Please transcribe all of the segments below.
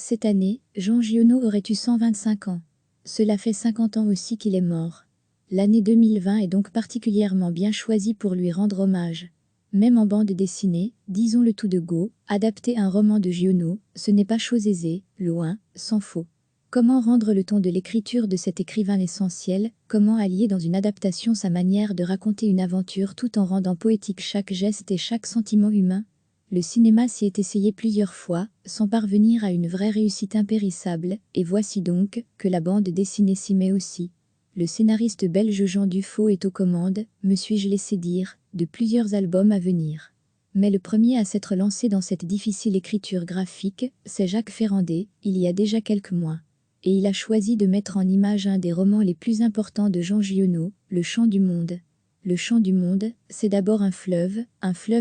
Cette année, Jean Giono aurait eu 125 ans. Cela fait 50 ans aussi qu'il est mort. L'année 2020 est donc particulièrement bien choisie pour lui rendre hommage. Même en bande dessinée, disons-le tout de go, adapter un roman de Giono, ce n'est pas chose aisée, loin, s'en faut. Comment rendre le ton de l'écriture de cet écrivain essentiel, comment allier dans une adaptation sa manière de raconter une aventure tout en rendant poétique chaque geste et chaque sentiment humain? Le cinéma s'y est essayé plusieurs fois, sans parvenir à une vraie réussite impérissable, et voici donc que la bande dessinée s'y met aussi. Le scénariste belge Jean Dufaux est aux commandes, me suis-je laissé dire, de plusieurs albums à venir. Mais le premier à s'être lancé dans cette difficile écriture graphique, c'est Jacques Ferrandé, il y a déjà quelques mois. Et il a choisi de mettre en image un des romans les plus importants de Jean Giono, Le Chant du Monde. Le Chant du Monde, c'est d'abord un fleuve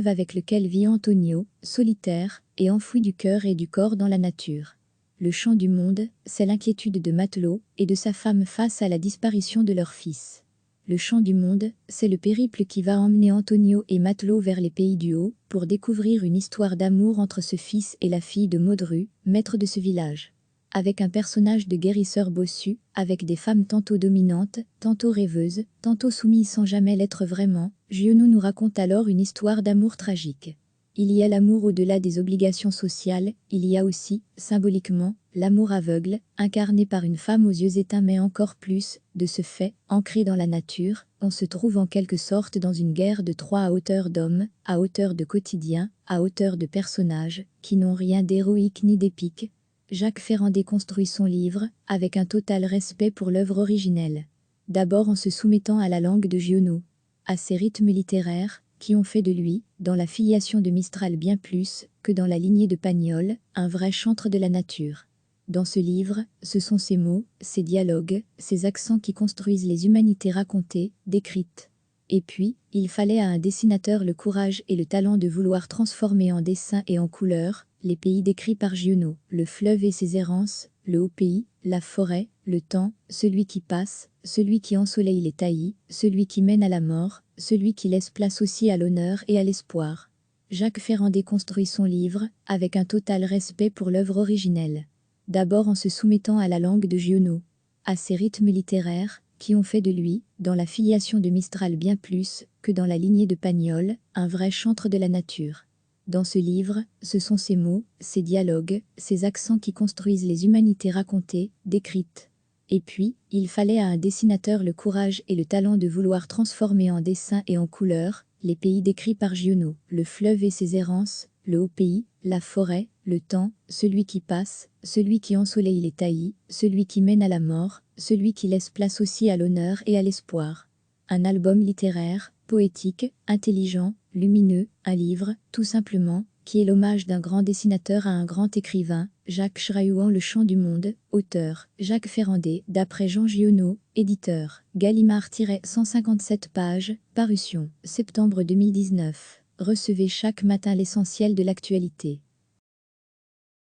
avec lequel vit Antonio, solitaire, et enfoui du cœur et du corps dans la nature. Le Chant du Monde, c'est l'inquiétude de Matelot et de sa femme face à la disparition de leur fils. Le Chant du Monde, c'est le périple qui va emmener Antonio et Matelot vers les pays du Haut, pour découvrir une histoire d'amour entre ce fils et la fille de Maudru, maître de ce village. Avec un personnage de guérisseur bossu, avec des femmes tantôt dominantes, tantôt rêveuses, tantôt soumises sans jamais l'être vraiment, Giono nous raconte alors une histoire d'amour tragique. Il y a l'amour au-delà des obligations sociales, il y a aussi, symboliquement, l'amour aveugle, incarné par une femme aux yeux éteints mais encore plus, de ce fait, ancré dans la nature, on se trouve en quelque sorte dans une guerre de Troie à hauteur d'hommes, à hauteur de quotidien, à hauteur de personnages, qui n'ont rien d'héroïque ni d'épique. Jacques Ferrandé construit son livre, avec un total respect pour l'œuvre originelle. D'abord en se soumettant à la langue de Giono, à ses rythmes littéraires, qui ont fait de lui, dans la filiation de Mistral bien plus que dans la lignée de Pagnol, un vrai chantre de la nature. Dans ce livre, ce sont ces mots, ces dialogues, ces accents qui construisent les humanités racontées, décrites. Et puis, il fallait à un dessinateur le courage et le talent de vouloir transformer en dessin et en couleurs les pays décrits par Giono, le fleuve et ses errances, le haut pays, la forêt, le temps, celui qui passe, celui qui ensoleille les taillis, celui qui mène à la mort, celui qui laisse place aussi à l'honneur et à l'espoir. Jacques Ferrandé construit son livre, avec un total respect pour l'œuvre originelle. D'abord en se soumettant à la langue de Giono, à ses rythmes littéraires, qui ont fait de lui, dans la filiation de Mistral bien plus que dans la lignée de Pagnol, un vrai chantre de la nature. Dans ce livre, ce sont ces mots, ces dialogues, ces accents qui construisent les humanités racontées, décrites. Et puis, il fallait à un dessinateur le courage et le talent de vouloir transformer en dessin et en couleurs les pays décrits par Giono, le fleuve et ses errances, le haut pays, la forêt, le temps, celui qui passe, celui qui ensoleille les taillis, celui qui mène à la mort, celui qui laisse place aussi à l'honneur et à l'espoir. Un album littéraire, poétique, intelligent, lumineux, un livre, tout simplement, qui est l'hommage d'un grand dessinateur à un grand écrivain, Jacques Chrahuan. Le Chant du Monde, auteur, Jacques Ferrandé, d'après Jean Giono, éditeur, Gallimard-157 pages, parution, septembre 2019. Recevez chaque matin l'essentiel de l'actualité.